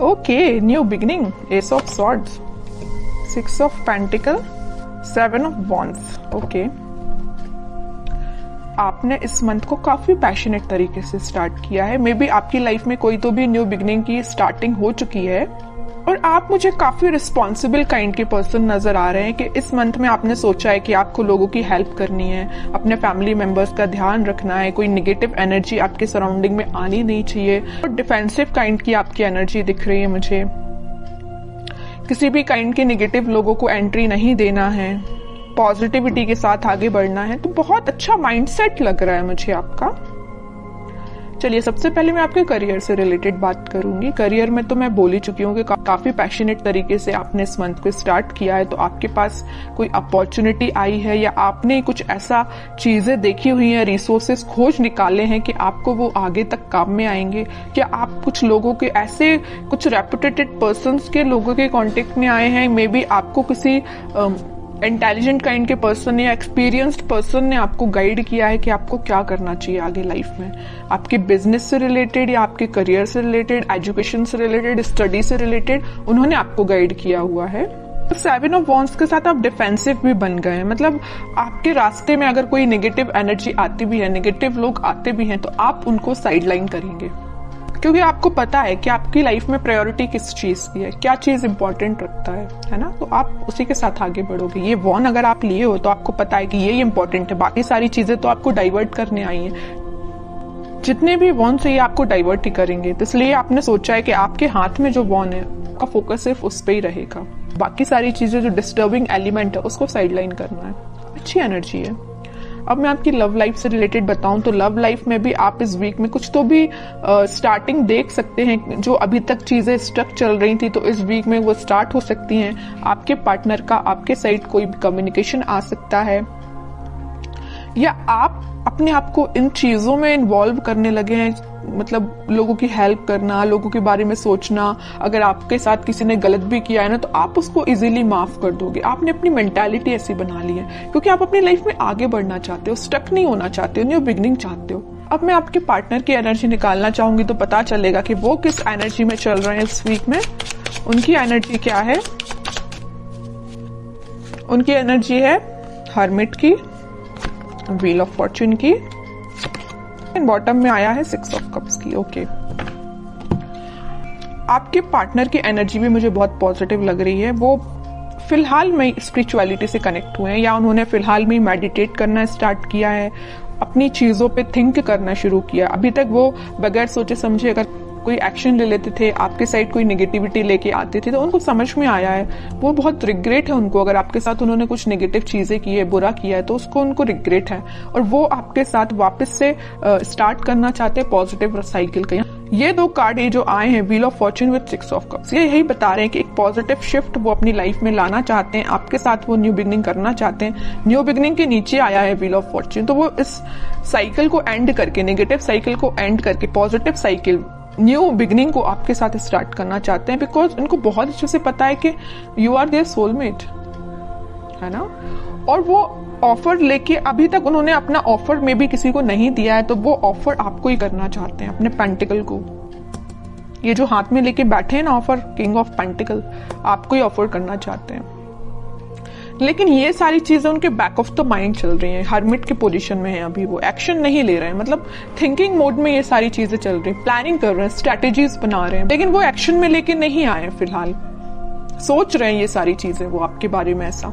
Okay, new beginning, S of swords, 6 of pentacle, 7 of wands. Okay, आपने इस month को काफी पैशनेट तरीके से स्टार्ट किया है। मे बी आपकी लाइफ में कोई तो भी न्यू बिगिनिंग की स्टार्टिंग हो चुकी है और आप मुझे काफी रिस्पॉन्सिबल काइंड के पर्सन नजर आ रहे हैं कि इस मंथ में आपने सोचा है कि आपको लोगों की हेल्प करनी है, अपने फैमिली मेंबर्स का ध्यान रखना है, कोई निगेटिव एनर्जी आपके सराउंडिंग में आनी नहीं चाहिए। और डिफेंसिव काइंड की आपकी एनर्जी दिख रही है मुझे, किसी भी काइंड के निगेटिव लोगों को एंट्री नहीं देना है, पॉजिटिविटी के साथ आगे बढ़ना है। तो बहुत अच्छा माइंडसेट लग रहा है मुझे आपका। चलिए, सबसे पहले मैं आपके करियर से रिलेटेड बात करूंगी। करियर में तो मैं बोल ही चुकी हूँ कि काफी पैशनेट तरीके से आपने इस मंथ को स्टार्ट किया है। तो आपके पास कोई अपॉर्चुनिटी आई है या आपने कुछ ऐसा चीजें देखी हुई हैं, रिसोर्सेस खोज निकाले हैं कि आपको वो आगे तक काम में आएंगे। क्या आप कुछ लोगों के ऐसे कुछ रेपुटेटेड पर्संस के लोगों के कांटेक्ट में आए हैं? मे बी आपको किसी इंटेलिजेंट काइंड के पर्सन या एक्सपीरियंस्ड पर्सन ने आपको गाइड किया है कि आपको क्या करना चाहिए आगे लाइफ में, आपके बिजनेस से रिलेटेड या आपके करियर से रिलेटेड, एजुकेशन से रिलेटेड, स्टडी से रिलेटेड उन्होंने आपको गाइड किया हुआ है। 7 ऑफ वॉन्ड्स के साथ आप डिफेंसिव भी बन गए हैं। मतलब आपके रास्ते में अगर कोई नेगेटिव एनर्जी आती भी है, नेगेटिव लोग आते भी हैं, तो आप उनको साइडलाइन करेंगे क्योंकि आपको पता है कि आपकी लाइफ में प्रायोरिटी किस चीज की है, क्या चीज इंपॉर्टेंट रखता है ना। तो आप उसी के साथ आगे बढ़ोगे। ये वॉन अगर आप लिए हो तो आपको पता है कि ये इंपॉर्टेंट है, बाकी सारी चीजें तो आपको डाइवर्ट करने आई हैं। जितने भी वॉन से ये आपको डाइवर्ट ही करेंगे, तो इसलिए आपने सोचा है कि आपके हाथ में जो वॉन है का फोकस सिर्फ उस पर ही रहेगा, बाकी सारी चीजें जो डिस्टर्बिंग एलिमेंट है उसको साइडलाइन करना है। अच्छी एनर्जी है। अब मैं आपकी लव लाइफ से रिलेटेड बताऊं तो लव लाइफ में भी आप इस वीक में कुछ तो भी स्टार्टिंग देख सकते हैं। जो अभी तक चीजें स्टक चल रही थी तो इस वीक में वो स्टार्ट हो सकती हैं। आपके पार्टनर का आपके साइड कोई भी कम्युनिकेशन आ सकता है या आप अपने आप को इन चीजों में इन्वॉल्व करने लगे हैं। मतलब लोगों की हेल्प करना, लोगों के बारे में सोचना। अगर आपके साथ किसी ने गलत भी किया है ना तो आप उसको इजीली माफ कर दोगे। आपने अपनी मेंटालिटी ऐसी बना ली है क्योंकि आप अपनी लाइफ में आगे बढ़ना चाहते हो, स्टक नहीं होना चाहते हो, न्यू बिगिनिंग चाहते हो। अब मैं आपके पार्टनर की एनर्जी निकालना चाहूंगी तो पता चलेगा कि वो किस एनर्जी में चल रहे हैं इस वीक में। उनकी एनर्जी क्या है? उनकी एनर्जी है हर्मिट की, व्हील ऑफ फॉर्च्यून की, बॉटम में आया है 6 ऑफ कप्स की। ओके, आपके पार्टनर की एनर्जी भी मुझे बहुत पॉजिटिव लग रही है। वो फिलहाल में स्पिरिचुअलिटी से कनेक्ट हुए हैं या उन्होंने फिलहाल में मेडिटेट करना स्टार्ट किया है, अपनी चीजों पे थिंक करना शुरू किया। अभी तक वो बगैर सोचे समझे अगर कोई एक्शन ले लेते थे, आपके साइड कोई नेगेटिविटी लेके आते थे तो उनको समझ में आया है, वो बहुत रिग्रेट है उनको। अगर आपके साथ उन्होंने कुछ नेगेटिव चीजें की है, बुरा किया है तो उसको उनको रिग्रेट है और वो आपके साथ वापस से स्टार्ट करना चाहते हैं पॉजिटिव साइकिल का। ये 2 कार्ड ये जो आए हैं, wheel of Fortune with 6 of cups, ये यही बता रहे हैं कि एक पॉजिटिव शिफ्ट वो अपनी लाइफ में लाना चाहते हैं, आपके साथ वो न्यू बिगिनिंग करना चाहते हैं। न्यू बिगिनिंग के नीचे आया है व्हील ऑफ फॉर्च्यून, तो वो इस साइकिल को एंड करके, नेगेटिव साइकिल को एंड करके पॉजिटिव साइकिल, न्यू बिगिनिंग को आपके साथ स्टार्ट करना चाहते हैं। बिकॉज उनको बहुत अच्छे से पता है कि यू आर देयर सोलमेट, है ना। और वो ऑफर लेके, अभी तक उन्होंने अपना ऑफर में भी किसी को नहीं दिया है तो वो ऑफर आपको ही करना चाहते हैं, अपने पेंटिकल को। ये जो हाथ में लेके बैठे हैं ना ऑफर, किंग ऑफ पेंटिकल, आपको ही ऑफर करना चाहते हैं। लेकिन ये सारी चीजें उनके बैक ऑफ द माइंड चल रही हैं, हर्मिट की पोजीशन में है अभी, वो एक्शन नहीं ले रहे हैं। मतलब थिंकिंग मोड में ये सारी चीजें चल रही हैं, प्लानिंग कर रहे हैं, स्ट्रेटेजीज बना रहे हैं, लेकिन वो एक्शन में लेके नहीं आए फिलहाल। सोच रहे हैं ये सारी चीजें वो आपके बारे में, ऐसा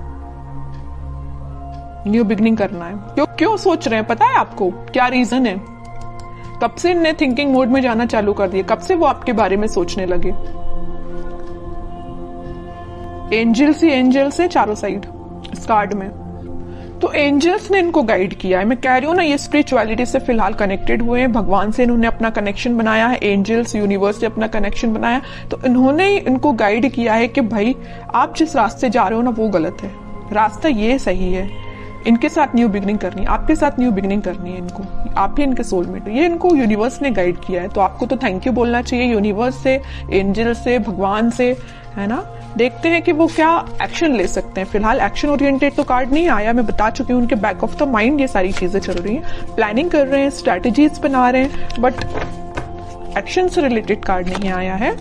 न्यू बिगिनिंग करना है। क्यों सोच रहे हैं पता है आपको? क्या रीजन है? कब से इन्हें थिंकिंग मोड में जाना चालू कर दिया? कब से वो आपके बारे में सोचने लगे? एंजल्स ही एंजल्स है चारों साइड इस कार्ड में। तो एंजल्स ने इनको गाइड किया है। मैं कह रही हूँ ना, ये स्पिरिचुअलिटी से फिलहाल कनेक्टेड हुए हैं, भगवान से इन्होंने अपना कनेक्शन बनाया है, एंजल्स यूनिवर्स से अपना कनेक्शन बनाया, तो इन्होंने इनको गाइड किया है कि भाई आप जिस रास्ते जा रहे हो ना वो गलत है, रास्ता ये सही है। इनके साथ न्यू बिगिनिंग करनी है, आपके साथ न्यू बिगिनिंग करनी है इनको, आप ही इनके सोलमेट हो। ये इनको यूनिवर्स ने गाइड किया है, तो आपको तो थैंक यू बोलना चाहिए यूनिवर्स से, एंजल से, भगवान से, है ना। देखते हैं कि वो क्या एक्शन ले सकते हैं। फिलहाल एक्शन ओरिएंटेड तो कार्ड नहीं आया, मैं बता चुकी हूँ। उनके बैक ऑफ द माइंड ये सारी चीजें चल रही हैं, प्लानिंग कर रहे हैं, स्ट्रैटेजीज बना रहे हैं, बट एक्शन से रिलेटेड कार्ड नहीं आया है।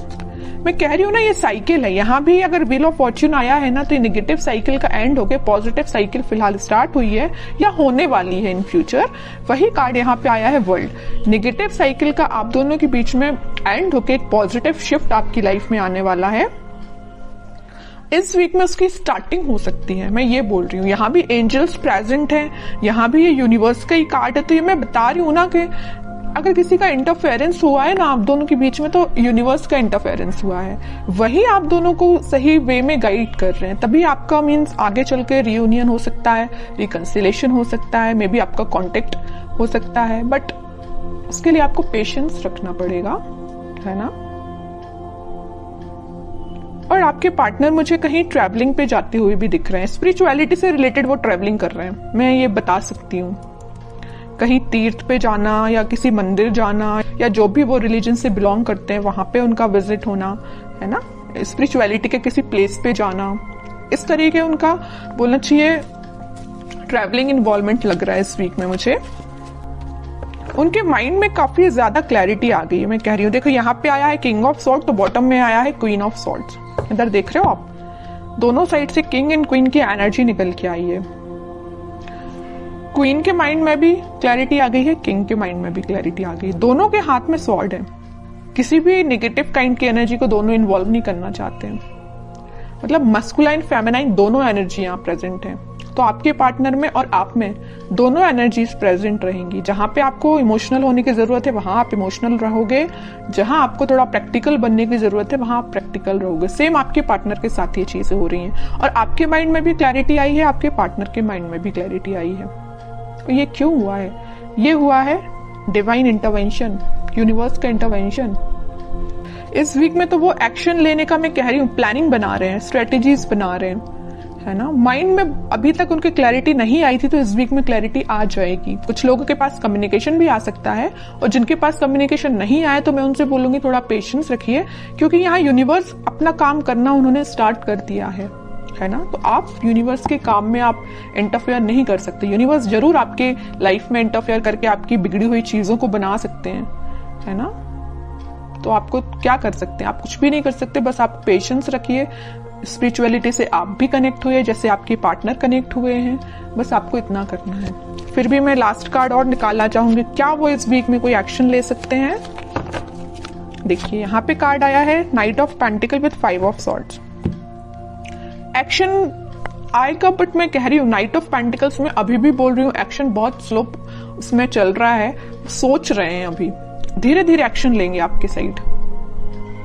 मैं कह रही हूँ ना, ये साइकिल है। यहाँ भी अगर व्हील ऑफ फॉर्च्यून आया है ना, तो ये नेगेटिव साइकिल का एंड होके पॉजिटिव साइकिल फिलहाल स्टार्ट हुई है या होने वाली है इन फ्यूचर। वही कार्ड यहाँ पे आया है वर्ल्ड। नेगेटिव साइकिल का आप दोनों के बीच में एंड होके एक पॉजिटिव शिफ्ट आपकी लाइफ में आने वाला है। इस वीक में उसकी स्टार्टिंग हो सकती है, मैं ये बोल रही हूँ। यहाँ भी एंजल्स प्रेजेंट हैं, यहाँ भी ये यूनिवर्स का ही कार्ड है। तो ये मैं बता रही हूँ ना कि अगर किसी का इंटरफेरेंस हुआ है ना आप दोनों के बीच में, तो यूनिवर्स का इंटरफेरेंस हुआ है। वही आप दोनों को सही वे में गाइड कर रहे हैं। तभी आपका मीन्स आगे चल के रियूनियन हो सकता है, रिकंसिलेशन हो सकता है, मे बी आपका कॉन्टेक्ट हो सकता है। बट उसके लिए आपको पेशेंस रखना पड़ेगा, है ना। और आपके पार्टनर मुझे कहीं ट्रैवलिंग पे जाते हुए भी दिख रहे हैं। स्पिरिचुअलिटी से रिलेटेड वो ट्रैवलिंग कर रहे हैं, मैं ये बता सकती हूँ। कहीं तीर्थ पे जाना या किसी मंदिर जाना, या जो भी वो रिलीजन से बिलोंग करते हैं वहां पे उनका विजिट होना, है ना। स्पिरिचुअलिटी के किसी प्लेस पे जाना, इस तरीके उनका बोलना चाहिए ट्रैवलिंग इन्वॉल्वमेंट लग रहा है इस वीक में मुझे। उनके माइंड में काफी ज्यादा क्लैरिटी आ गई है, मैं कह रही हूँ। देखो यहाँ पे आया है किंग ऑफ सॉर्ड, तो बॉटम में आया है क्वीन ऑफ सॉर्ड्स। इधर देख रहे हो आप, दोनों साइड से किंग एंड क्वीन की एनर्जी निकल के आई है। क्वीन के माइंड में भी क्लैरिटी आ गई है, किंग के माइंड में भी क्लैरिटी आ गई। दोनों के हाथ में स्वॉर्ड है। किसी भी नेगेटिव काइंड की एनर्जी को दोनों इन्वॉल्व नहीं करना चाहते हैं। मतलब मस्कुलाइन फेमिनाइन दोनों एनर्जी यहाँ प्रेजेंट है। तो आपके पार्टनर में और आप में दोनों एनर्जीज प्रेजेंट रहेंगी। जहां पे आपको इमोशनल होने की जरूरत है वहां आप इमोशनल रहोगे, जहां आपको थोड़ा प्रैक्टिकल बनने की जरूरत है वहां आप प्रैक्टिकल रहोगे। सेम आपके पार्टनर के साथ ये चीजें हो रही हैं। और आपके माइंड में भी क्लैरिटी आई है, आपके पार्टनर के माइंड में भी क्लैरिटी आई है। तो ये क्यों हुआ है? ये हुआ है डिवाइन इंटरवेंशन, यूनिवर्स का इंटरवेंशन। इस वीक में तो वो एक्शन लेने का मैं कह रही हूँ, प्लानिंग बना रहे हैं, स्ट्रेटेजीज बना रहे हैं, है ना। माइंड में अभी तक उनकी क्लैरिटी नहीं आई थी, तो इस वीक में क्लैरिटी आ जाएगी। कुछ लोगों के पास कम्युनिकेशन भी आ सकता है, और जिनके पास कम्युनिकेशन नहीं आया तो मैं उनसे बोलूंगी थोड़ा पेशेंस रखिए, क्योंकि यहाँ यूनिवर्स अपना काम करना उन्होंने स्टार्ट कर दिया है ना। तो आप यूनिवर्स के काम में आप इंटरफेयर नहीं कर सकते। यूनिवर्स जरूर आपके लाइफ में इंटरफेयर करके आपकी बिगड़ी हुई चीजों को बना सकते हैं, है ना। तो आपको क्या कर सकते हैं? आप कुछ भी नहीं कर सकते, बस आप पेशेंस रखिए। स्पिरिचुअलिटी से आप भी कनेक्ट हुए जैसे आपके पार्टनर कनेक्ट हुए हैं, बस आपको इतना करना है। फिर भी मैं लास्ट कार्ड और निकालना चाहूंगी, क्या वो इस वीक में कोई एक्शन ले सकते हैं। देखिए यहाँ पे कार्ड आया है night of pentacle with 5 of swords. Action आएगा, बट मैं कह रही हूँ नाइट ऑफ पेंटिकल्स में अभी भी बोल रही हूँ एक्शन बहुत स्लो उसमें चल रहा है। सोच रहे हैं, अभी धीरे धीरे एक्शन लेंगे आपके साइड।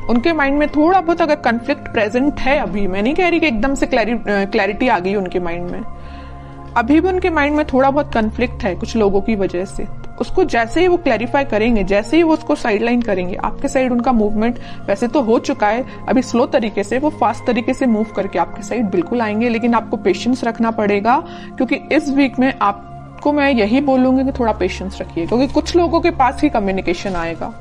उनके माइंड में थोड़ा बहुत अगर कन्फ्लिक्ट प्रेजेंट है अभी, मैं नहीं कह रही कि एकदम से क्लैरिटी आ गई उनके माइंड में, अभी भी उनके माइंड में थोड़ा बहुत कन्फ्लिक्ट है कुछ लोगों की वजह से। उसको जैसे ही वो क्लैरिफाई करेंगे, जैसे ही वो उसको साइडलाइन करेंगे, आपके साइड उनका मूवमेंट वैसे तो हो चुका है, अभी स्लो तरीके से, वो फास्ट तरीके से मूव करके आपके साइड बिल्कुल आएंगे। लेकिन आपको पेशेंस रखना पड़ेगा, क्योंकि इस वीक में आपको मैं यही बोलूंगी कि थोड़ा पेशेंस रखिए, क्योंकि कुछ लोगों के पास ही कम्युनिकेशन आएगा,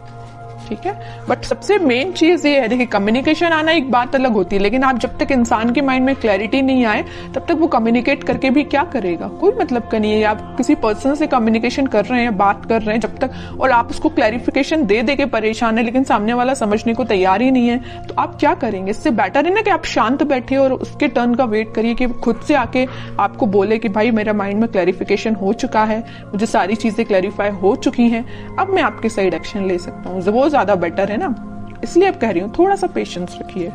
ठीक है। बट सबसे मेन चीज ये है, देखिए कम्युनिकेशन आना एक बात अलग होती है, लेकिन आप जब तक इंसान के माइंड में क्लैरिटी नहीं आए तब तक वो कम्युनिकेट करके भी क्या करेगा, कोई मतलब का नहीं है। आप किसी पर्सन से कम्युनिकेशन कर रहे हैं, बात कर रहे हैं जब तक, और आप उसको क्लैरिफिकेशन दे दे के परेशान है, लेकिन सामने वाला समझने को तैयार ही नहीं है, तो आप क्या करेंगे। इससे बेटर है ना कि आप शांत बैठिए और उसके टर्न का वेट करिए कि खुद से आके आपको बोले कि भाई मेरा माइंड में क्लैरिफिकेशन हो चुका है, मुझे सारी चीजें क्लैरिफाई हो चुकी हैं, अब मैं आपके साइड एक्शन ले सकता हूँ। वो ज्यादा बेटर है ना, इसलिए अब कह रही हूँ थोड़ा सा पेशेंस रखिए।